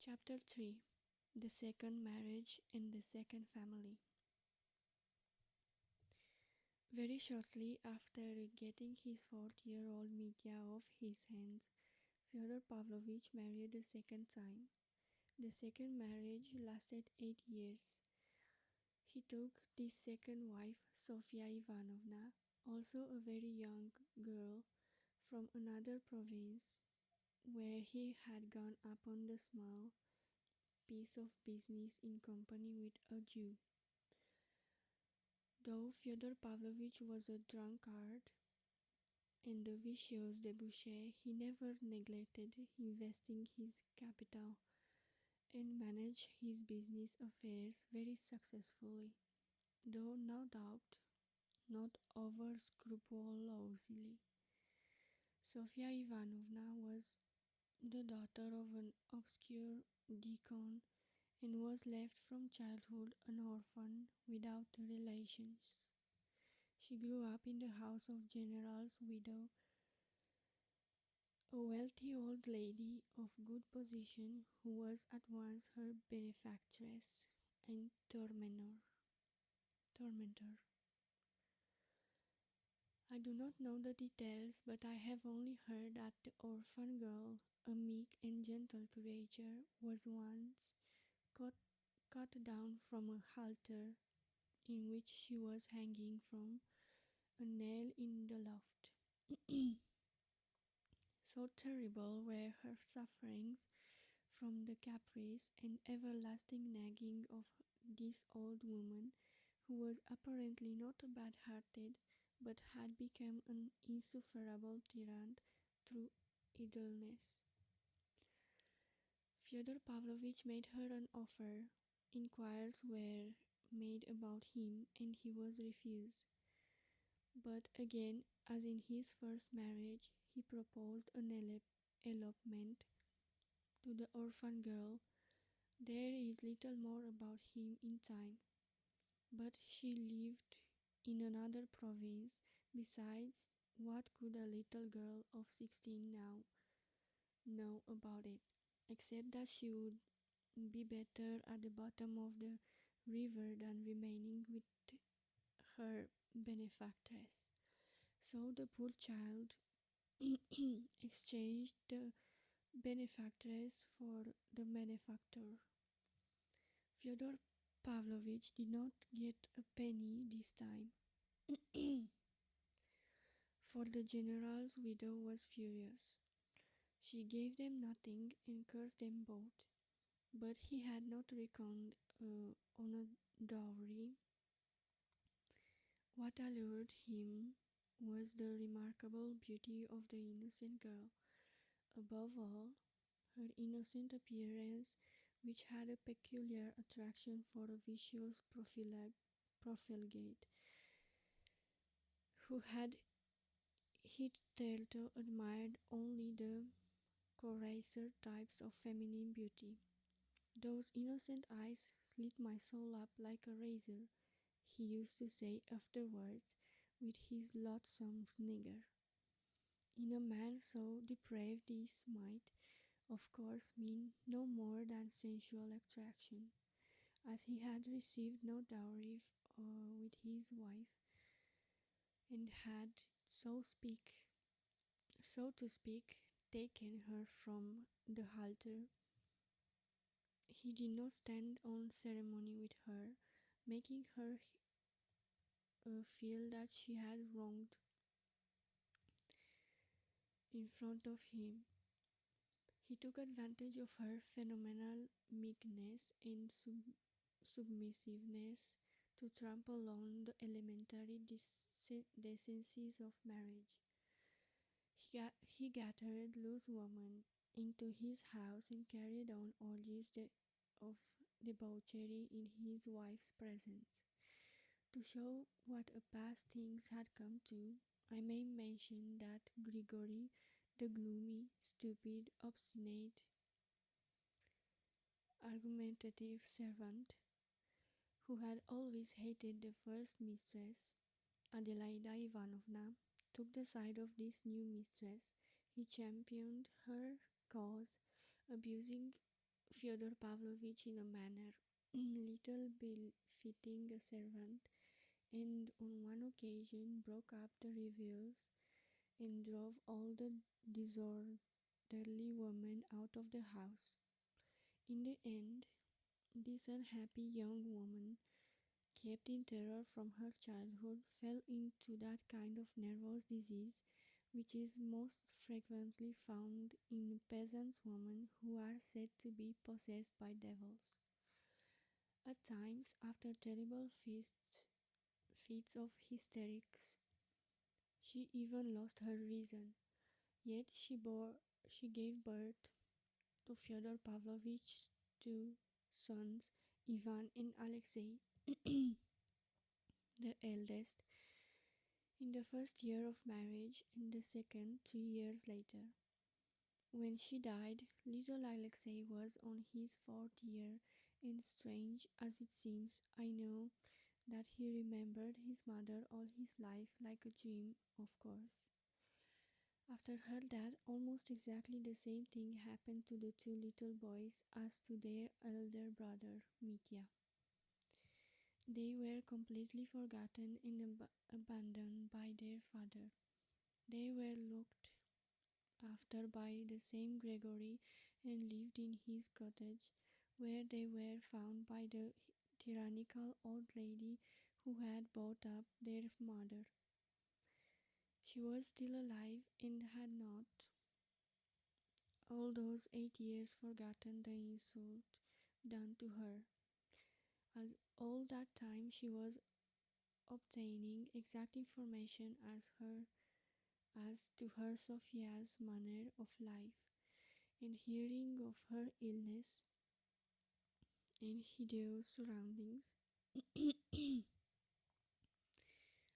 Chapter 3. The Second Marriage and the Second Family. Very shortly after getting his 4-year-old Mitya off his hands, Fyodor Pavlovich married a second time. The second marriage lasted 8 years. He took this second wife, Sofia Ivanovna, also a very young girl, from another province where he had gone upon the small piece of business in company with a Jew. Though Fyodor Pavlovich was a drunkard and a vicious debauchee, he never neglected investing his capital and managed his business affairs very successfully, though no doubt not over scrupulously. Sofia Ivanovna was the daughter of an obscure deacon and was left from childhood an orphan without relations. She grew up in the house of General's widow, a wealthy old lady of good position who was at once her benefactress and tormentor. I do not know the details, but I have only heard that the orphan girl, a meek and gentle creature, was once cut down from a halter in which she was hanging from a nail in the loft. So terrible were her sufferings from the caprice and everlasting nagging of this old woman, who was apparently not bad-hearted, but had become an insufferable tyrant through idleness. Fyodor Pavlovich made her an offer. Inquiries were made about him, and he was refused. But again, as in his first marriage, he proposed an elopement to the orphan girl. There is little more about him in time, but she lived in another province. Besides, what could a little girl of 16 now know about it, except that she would be better at the bottom of the river than remaining with her benefactress? So the poor child exchanged the benefactress for the benefactor. Fyodor Pavlovich did not get a penny this time, for the general's widow was furious. She gave them nothing and cursed them both, but he had not reckoned on a dowry. What allured him was the remarkable beauty of the innocent girl, above all, her innocent appearance, which had a peculiar attraction for a vicious profligate, who had hitherto admired only the coarser types of feminine beauty. "Those innocent eyes slit my soul up like a razor," he used to say afterwards with his loathsome snigger. In a man so depraved this might, of course, mean no more than sensual attraction. As he had received no dowry with his wife, and had, so to speak, taken her from the halter, he did not stand on ceremony with her, making her feel that she had wronged in front of him. He took advantage of her phenomenal meekness and submissiveness to trample on the elementary decencies of marriage. He gathered loose women into his house and carried on orgies of debauchery in his wife's presence. To show what a pass things had come to, I may mention that Grigory, the gloomy, stupid, obstinate, argumentative servant, who had always hated the first mistress, Adelaida Ivanovna, took the side of this new mistress. He championed her cause, abusing Fyodor Pavlovich in a manner little befitting a servant, and on one occasion broke up the revels and drove all the disorderly women out of the house. In the end, this unhappy young woman, kept in terror from her childhood, fell into that kind of nervous disease which is most frequently found in peasant women who are said to be possessed by devils. At times, after terrible fits of hysterics, she even lost her reason. Yet she gave birth to Fyodor Pavlovich's two sons, Ivan and Alexei, the eldest, in the first year of marriage and the second 3 years later. When she died, little Alexei was on his fourth year, and strange as it seems, I know that he remembered his mother all his life like a dream, of course. After her death, almost exactly the same thing happened to the two little boys as to their elder brother, Mitya. They were completely forgotten and abandoned by their father. They were looked after by the same Gregory and lived in his cottage, where they were found by the tyrannical old lady who had brought up their mother. She was still alive and had not, all those 8 years, forgotten the insult done to her. All that time she was obtaining exact information as to her Sophia's manner of life, and hearing of her illness and hideous surroundings.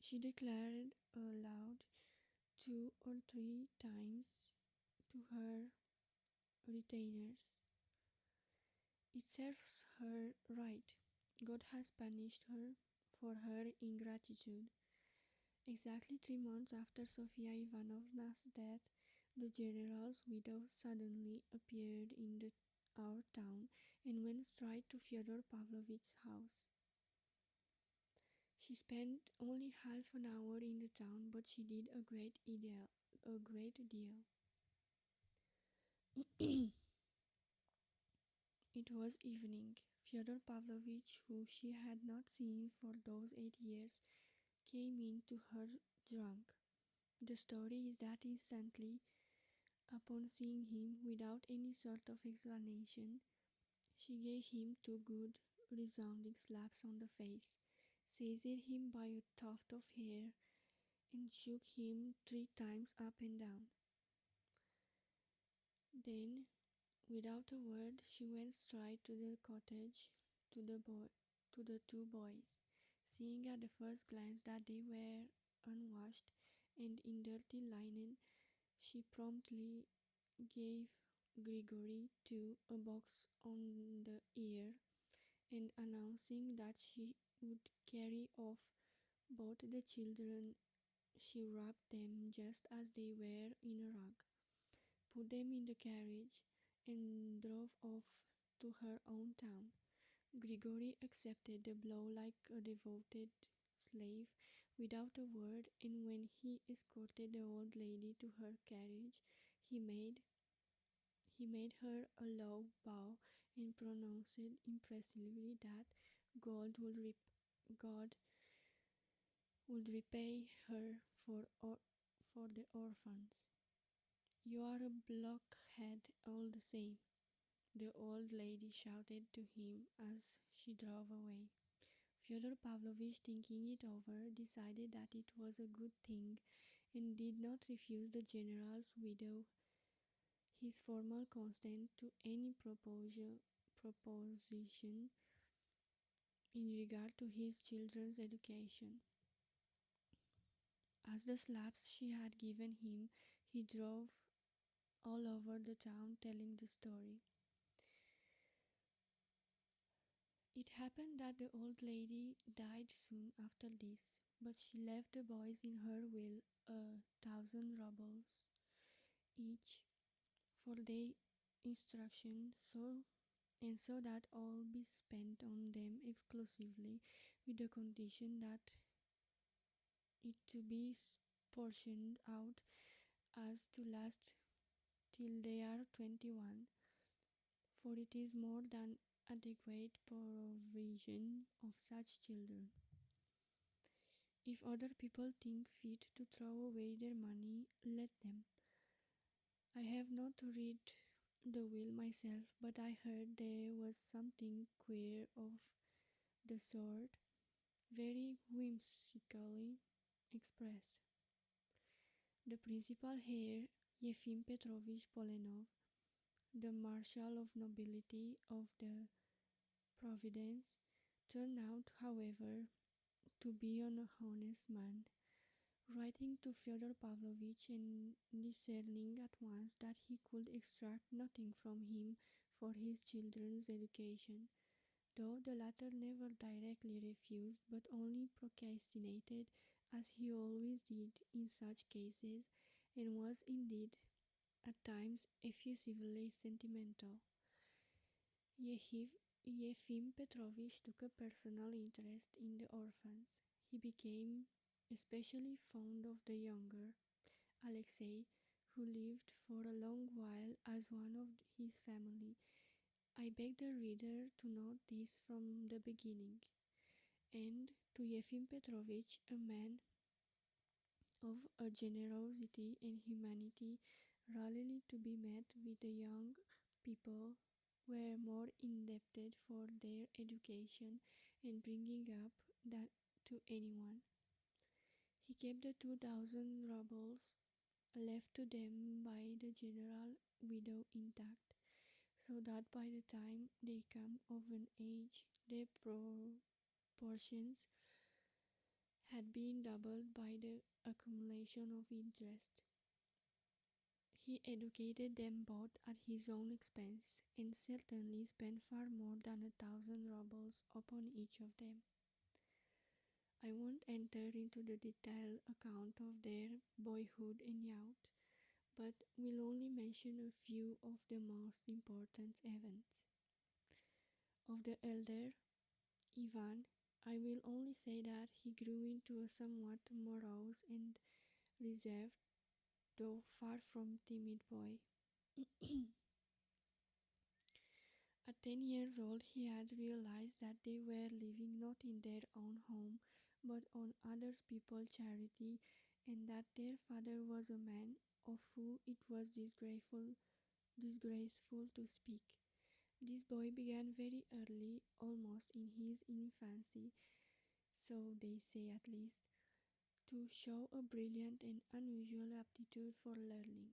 She declared aloud 2 or 3 times to her retainers, "It serves her right. God has punished her for her ingratitude." Exactly 3 months after Sofia Ivanovna's death, the general's widow suddenly appeared in our town and went straight to Fyodor Pavlovich's house. She spent only half an hour in the town, but she did a great deal. It was evening. Fyodor Pavlovich, who she had not seen for those 8 years, came in to her drunk. The story is that instantly, upon seeing him, without any sort of explanation, she gave him 2 good, resounding slaps on the face, seized him by a tuft of hair, and shook him 3 times up and down. Then, without a word, she went straight to the cottage to the 2 boys. Seeing at the first glance that they were unwashed and in dirty linen, she promptly gave Grigory too a box on the ear, and announcing that she would carry off both the children, she wrapped them just as they were in a rug, put them in the carriage, and drove off to her own town. Grigory accepted the blow like a devoted slave without a word, and when he escorted the old lady to her carriage, he made her a low bow and pronounced impressively that God God would repay her for the orphans. "You are a blockhead all the same," the old lady shouted to him as she drove away. Fyodor Pavlovich, thinking it over, decided that it was a good thing and did not refuse the general's widow his formal consent to any proposition in regard to his children's education. As the slaps she had given him, he drove all over the town telling the story. It happened that the old lady died soon after this, but she left the boys in her will 1,000 rubles each for their instruction, so and so that all be spent on them exclusively, with the condition that it to be portioned out as to last till they are 21, for it is more than adequate provision of such children. If other people think fit to throw away their money, let them. I have not read the will myself, but I heard there was something queer of the sort, very whimsically expressed. The principal heir, Yefim Petrovich Polenov, the marshal of nobility of the Providence, turned out, however, to be an honest man, writing to Fyodor Pavlovich and discerning at once that he could extract nothing from him for his children's education, though the latter never directly refused but only procrastinated, as he always did in such cases, and was indeed at times effusively sentimental. Yefim Petrovich took a personal interest in the orphans. He became especially fond of the younger, Alexei, who lived for a long while as one of his family. I beg the reader to note this from the beginning. And to Yefim Petrovich, a man of a generosity and humanity rarely to be met with, the young people were more indebted for their education and bringing up than to anyone. He kept the 2,000 rubles left to them by the general widow intact, so that by the time they come of an age their proportions had been doubled by the accumulation of interest. He educated them both at his own expense, and certainly spent far more than 1,000 rubles upon each of them. I won't enter into the detailed account of their boyhood and youth, but will only mention a few of the most important events. Of the elder, Ivan, I will only say that he grew into a somewhat morose and reserved, though far from timid boy. At 10 years old, he had realized that they were living not in their own home, but on other people's charity, and that their father was a man of whom it was disgraceful to speak. This boy began very early, almost in his infancy, so they say at least, to show a brilliant and unusual aptitude for learning.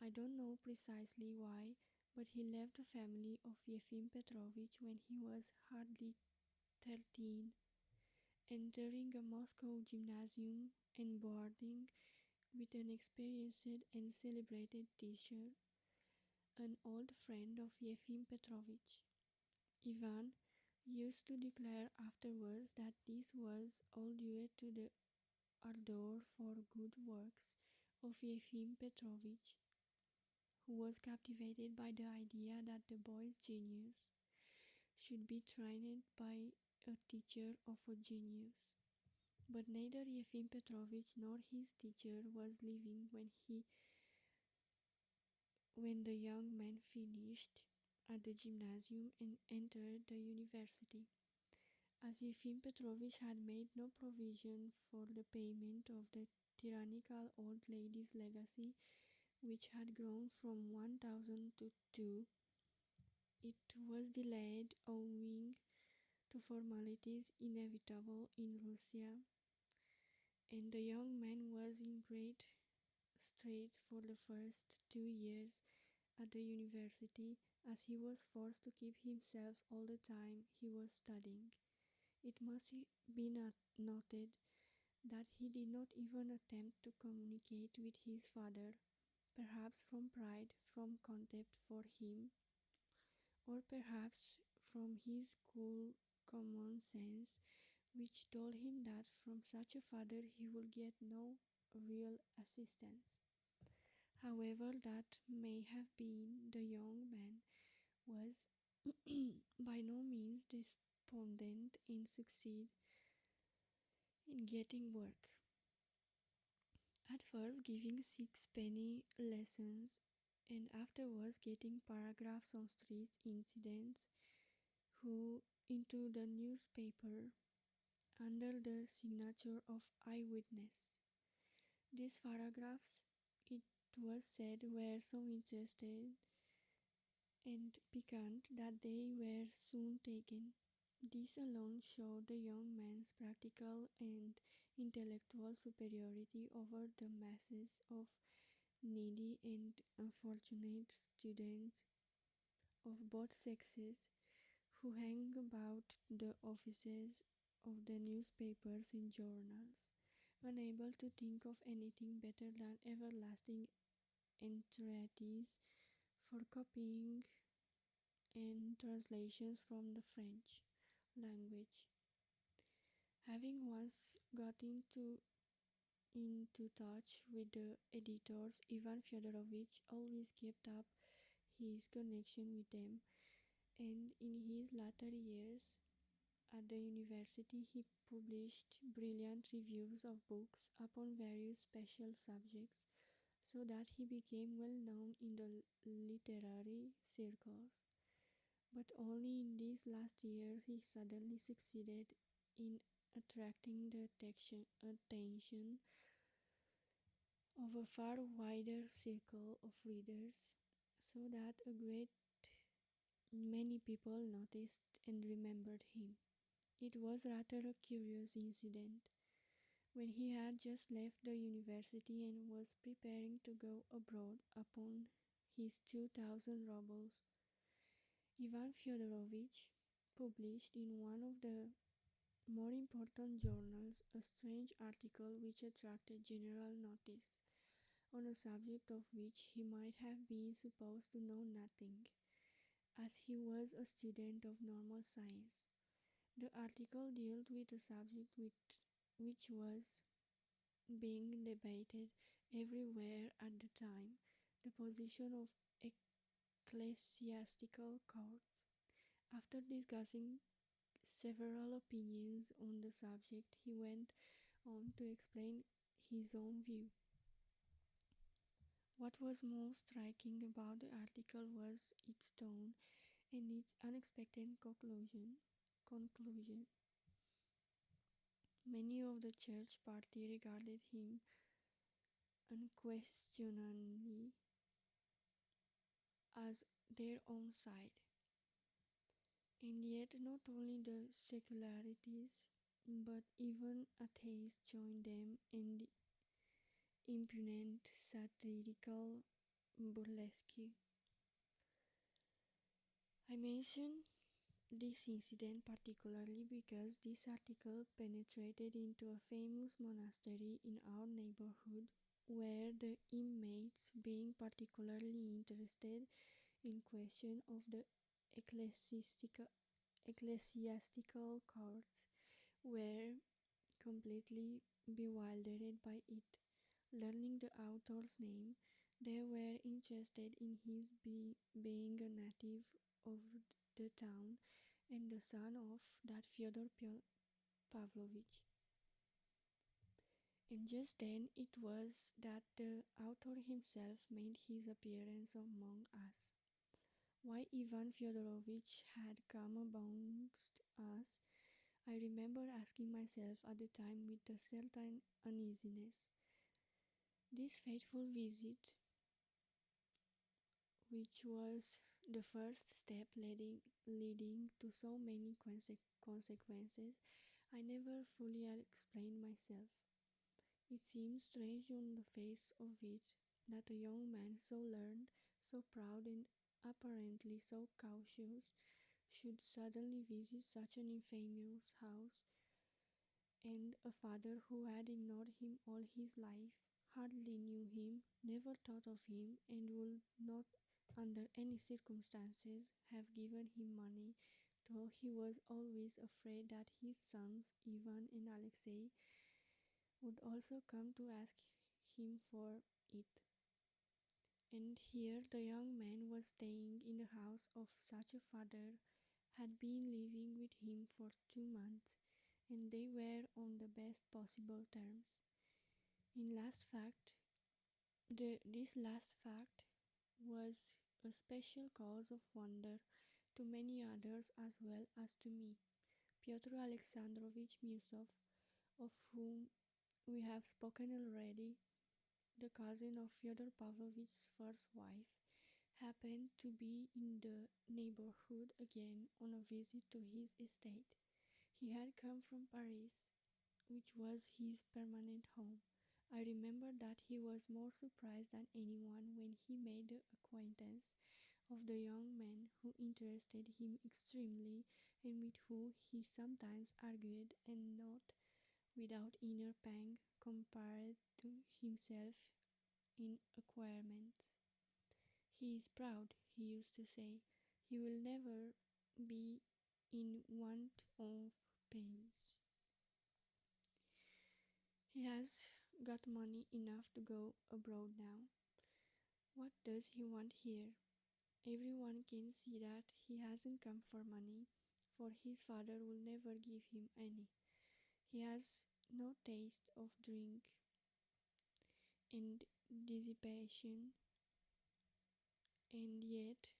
I don't know precisely why, but he left the family of Yefim Petrovich when he was hardly 13, entering a Moscow gymnasium and boarding with an experienced and celebrated teacher, an old friend of Yefim Petrovich. Ivan used to declare afterwards that this was all due to the ardor for good works of Yefim Petrovich, who was captivated by the idea that the boy's genius should be trained by a teacher of a genius. But neither Yefim Petrovich nor his teacher was living when the young man finished at the gymnasium and entered the university. As Yefim Petrovich had made no provision for the payment of the tyrannical old lady's legacy, which had grown from 1,000 to 2, it was delayed owing to formalities inevitable in Russia, and the young man was in great straits for the first 2 years at the university, as he was forced to keep himself all the time he was studying. It must be noted that he did not even attempt to communicate with his father, perhaps from pride, from contempt for him, or perhaps from his cool common sense, which told him that from such a father he would get no real assistance. However that may have been, the young man was by no means despondent and succeed in getting work. At first, giving six-penny lessons, and afterwards getting paragraphs on street incidents who into the newspaper under the signature of eyewitness. These paragraphs, it was said, were so interested and piquant that they were soon taken. This alone showed the young man's practical and intellectual superiority over the masses of needy and unfortunate students of both sexes who hang about the offices of the newspapers and journals, unable to think of anything better than everlasting entreaties for copying and translations from the French language. Having once got into touch with the editors, Ivan Fyodorovich always kept up his connection with them, and in his latter years at the university he published brilliant reviews of books upon various special subjects, so that he became well known in the literary circles. But only in these last years he suddenly succeeded in attracting the attention of a far wider circle of readers, so that a great many people noticed and remembered him. It was rather a curious incident. When he had just left the university and was preparing to go abroad upon his 2,000 rubles, Ivan Fyodorovich published in one of the more important journals a strange article which attracted general notice, on a subject of which he might have been supposed to know nothing, as he was a student of normal science. The article dealt with a subject which was being debated everywhere at the time, the position of ecclesiastical courts. After discussing several opinions on the subject, he went on to explain his own view. What was most striking about the article was its tone and its unexpected conclusion. Many of the church party regarded him unquestioningly as their own side, and yet not only the secularities but even atheists joined them in the impudent satirical burlesque. I mention this incident particularly because this article penetrated into a famous monastery in our neighborhood, where the inmates, being particularly interested in question of the ecclesiastical courts, were completely bewildered by it. Learning the author's name, they were interested in his being a native of the town and the son of that Fyodor Pavlovich. And just then it was that the author himself made his appearance among us. Why Ivan Fyodorovich had come amongst us, I remember asking myself at the time with a certain uneasiness. This fateful visit, which was the first step leading to so many consequences, I never fully explained myself. It seemed strange on the face of it that a young man so learned, so proud, and apparently so cautious should suddenly visit such an infamous house, and a father who had ignored him all his life, hardly knew him, never thought of him, and would not under any circumstances have given him money, though he was always afraid that his sons, Ivan and Alexei, would also come to ask him for it. And here the young man was staying in the house of such a father, had been living with him for 2 months, and they were on the best possible terms. In last fact, this last fact was a special cause of wonder to many others as well as to me. Pyotr Alexandrovich Musov, of whom we have spoken already, the cousin of Fyodor Pavlovich's first wife, happened to be in the neighborhood again on a visit to his estate. He had come from Paris, which was his permanent home. I remember that he was more surprised than anyone when he made the acquaintance of the young man who interested him extremely and with whom he sometimes argued, and not without inner pang compared to himself in acquirements. He is proud, he used to say. He will never be in want of pains. He has got money enough to go abroad now. What does he want here? Everyone can see that he hasn't come for money, for his father will never give him any. He has no taste of drink and dissipation, and yet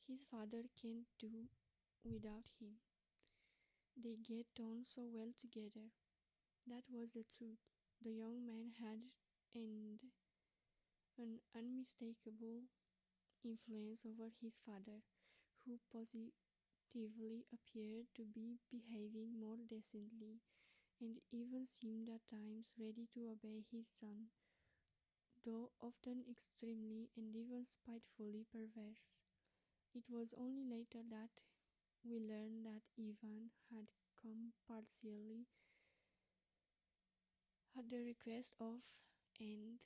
his father can't do without him. They get on so well together. That was the truth. The young man had an unmistakable influence over his father, who positively appeared to be behaving more decently, and even seemed at times ready to obey his son, though often extremely and even spitefully perverse. It was only later that we learned that Ivan had come partially at the request of and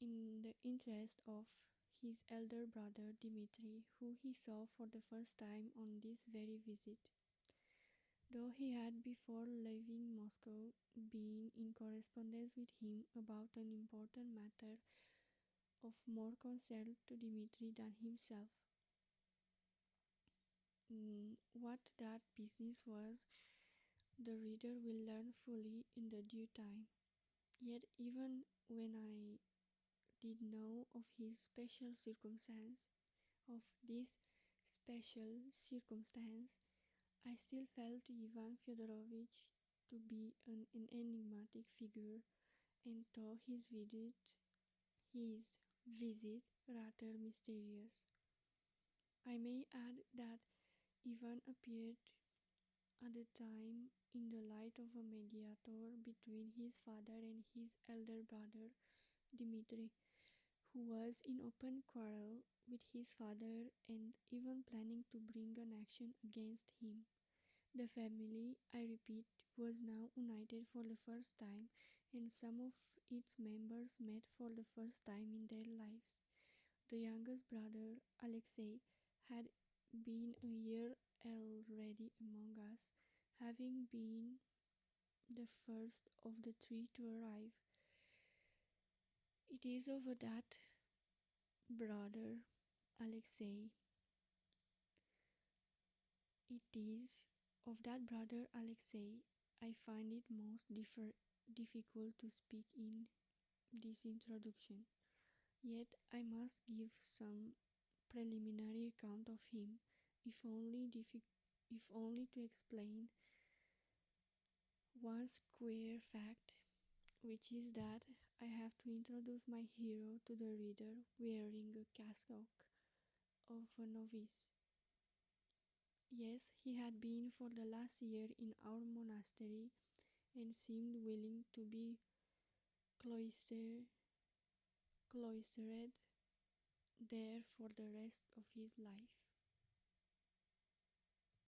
in the interest of his elder brother Dmitri, who he saw for the first time on this very visit. Though he had before leaving Moscow been in correspondence with him about an important matter of more concern to Dmitri than himself. What that business was, the reader will learn fully in the due time. Yet even when I did know of his special circumstance, of this special circumstance, I still felt Ivan Fyodorovich to be an enigmatic figure, and thought his visit rather mysterious. I may add that Ivan appeared at the time in the light of a mediator between his father and his elder brother Dmitri, who was in open quarrel with his father and even planning to bring an action against him. The family, I repeat, was now united for the first time, and some of its members met for the first time in their lives. The youngest brother, Alexei, had been a year already among us, having been the first of the three to arrive. It is over that brother, Alexei, it is of that brother Alexei I find it most difficult to speak in this introduction. Yet I must give some preliminary account of him, if only to explain one queer fact, which is that I have to introduce my hero to the reader wearing a cassock of a novice. Yes, he had been for the last year in our monastery, and seemed willing to be cloistered there for the rest of his life.